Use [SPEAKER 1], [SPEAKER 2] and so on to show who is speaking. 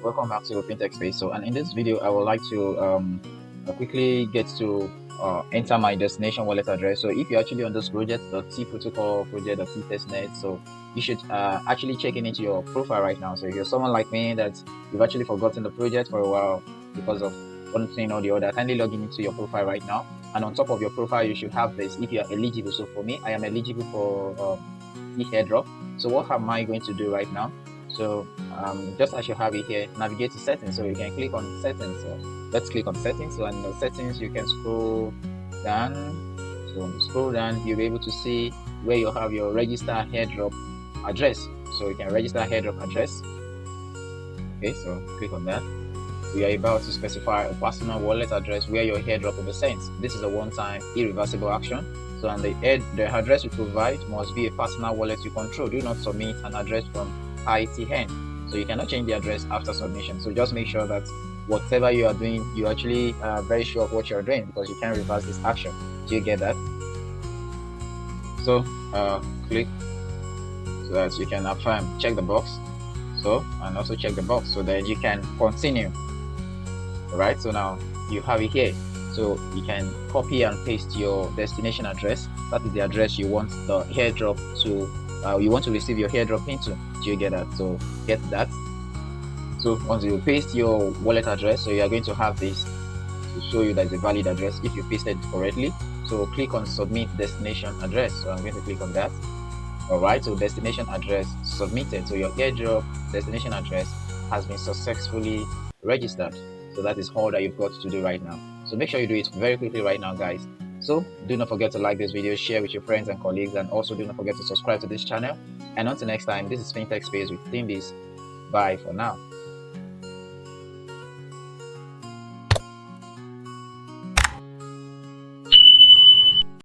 [SPEAKER 1] welcome back to FinTech Space. And in this video, I would like to quickly get to enter my destination wallet address. So if you're actually on this project, the T protocol project, the T testnet, so you should actually check into your profile right now. So if you're someone like me that you've actually forgotten the project for a while because of one thing or the other, kindly log into your profile right now. And on top of your profile, you should have this if you are eligible. So for me, I am eligible for the Airdrop. So what am I going to do right now? So just as you have it here, navigate to settings. So you can click on settings. So let's click on settings. So in the settings, you can scroll down. So scroll down, you'll be able to see where you have your register Airdrop address. So you can register Airdrop address. Okay, so click on that. We are about to specify a personal wallet address where your airdrop will be sent. This is a one-time irreversible action. So, and the address you provide must be a personal wallet you control. Do not submit an address from ITN. So you cannot change the address after submission. So just make sure that whatever you are doing, you're actually very sure of what you're doing, because you can't reverse this action. Do you get that? So click so that you can affirm, check the box. So, and also check the box so that you can continue. Right, so now you have it here, so you can copy and paste your destination address. That is the address you want the airdrop to you want to receive your airdrop into. Do you get that? So get that. So once you paste your wallet address, so you are going to have this to show you that it's a valid address if you pasted it correctly. So click on submit destination address. So I'm going to click on that. All right, so destination address submitted. So your airdrop destination address has been successfully registered. So that is all that you've got to do right now. So make sure you do it very quickly right now, guys. So do not forget to like this video, share with your friends and colleagues, and also do not forget to subscribe to this channel. And until next time, this is FinTech Space with Team Bye for now.